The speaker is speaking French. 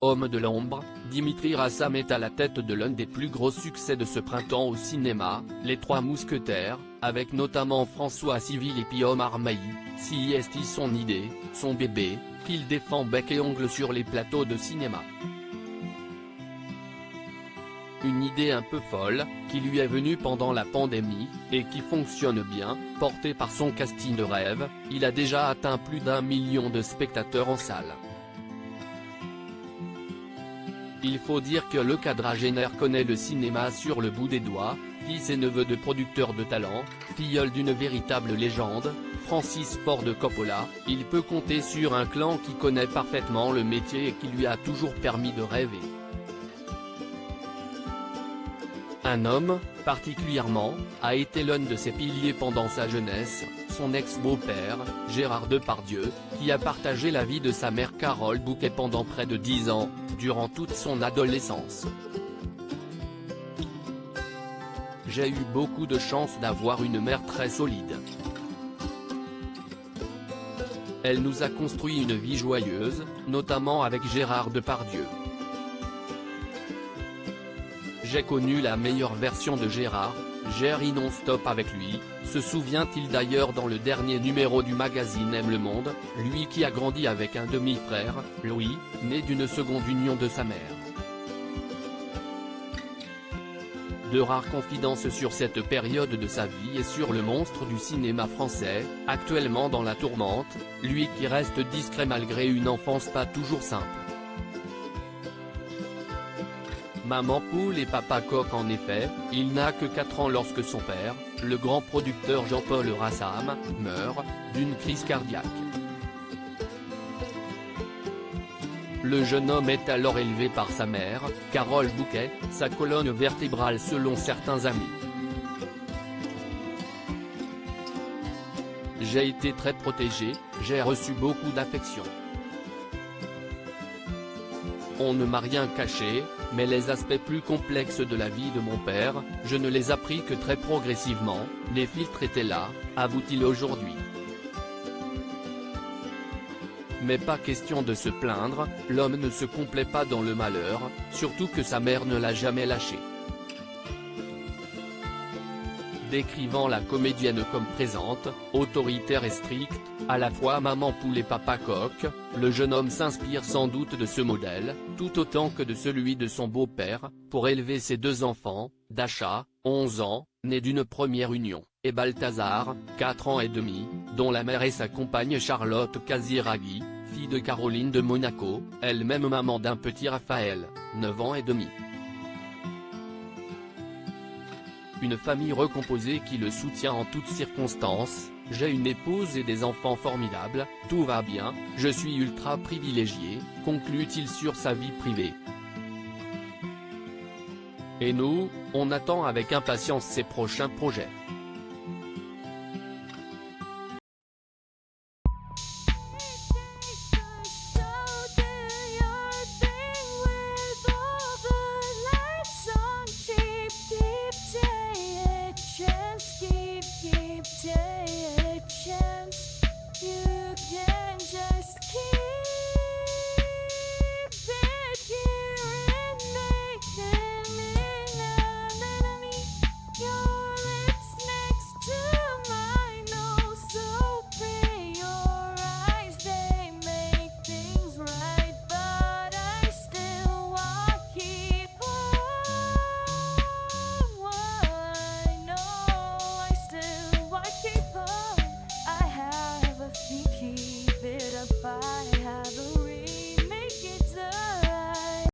Homme de l'ombre, Dimitri Rassam est à la tête de l'un des plus gros succès de ce printemps au cinéma, Les Trois Mousquetaires, avec notamment François Civil et puis Omar Mailly, si est son idée, son bébé, qu'il défend bec et ongle sur les plateaux de cinéma. Une idée un peu folle, qui lui est venue pendant la pandémie, et qui fonctionne bien, porté par son casting de rêve, il a déjà atteint plus d'1 million de spectateurs en salle. Il faut dire que le quadragénaire connaît le cinéma sur le bout des doigts, fils et neveu de producteurs de talent, filleul d'une véritable légende, Francis Ford Coppola, il peut compter sur un clan qui connaît parfaitement le métier et qui lui a toujours permis de rêver. Un homme, particulièrement, a été l'un de ses piliers pendant sa jeunesse, son ex-beau-père, Gérard Depardieu, qui a partagé la vie de sa mère Carole Bouquet pendant près de 10 ans, durant toute son adolescence. J'ai eu beaucoup de chance d'avoir une mère très solide. Elle nous a construit une vie joyeuse, notamment avec Gérard Depardieu. J'ai connu la meilleure version de Gérard, j'ai ri non-stop avec lui, se souvient-il d'ailleurs dans le dernier numéro du magazine Aime le Monde, lui qui a grandi avec un demi-frère, Louis, né d'une seconde union de sa mère. De rares confidences sur cette période de sa vie et sur le monstre du cinéma français, actuellement dans la tourmente, lui qui reste discret malgré une enfance pas toujours simple. Maman poule et papa coq. En effet, il n'a que 4 ans lorsque son père, le grand producteur Jean-Paul Rassam, meurt, d'une crise cardiaque. Le jeune homme est alors élevé par sa mère, Carole Bouquet, sa colonne vertébrale selon certains amis. J'ai été très protégé, j'ai reçu beaucoup d'affection. On ne m'a rien caché, mais les aspects plus complexes de la vie de mon père, je ne les appris que très progressivement, les filtres étaient là, avoue-t-il aujourd'hui. Mais pas question de se plaindre, l'homme ne se complaît pas dans le malheur, surtout que sa mère ne l'a jamais lâché. Décrivant la comédienne comme présente, autoritaire et stricte, à la fois maman poule et papa coq, le jeune homme s'inspire sans doute de ce modèle, tout autant que de celui de son beau-père, pour élever ses 2 enfants, Dacha, 11 ans, née d'une première union, et Balthazar, 4 ans et demi, dont la mère est sa compagne Charlotte Casiraghi, fille de Caroline de Monaco, elle-même maman d'un petit Raphaël, 9 ans et demi. Une famille recomposée qui le soutient en toutes circonstances, j'ai une épouse et des enfants formidables, tout va bien, je suis ultra privilégié, conclut-il sur sa vie privée. Et nous, on attend avec impatience ses prochains projets. Keep taking a chance. You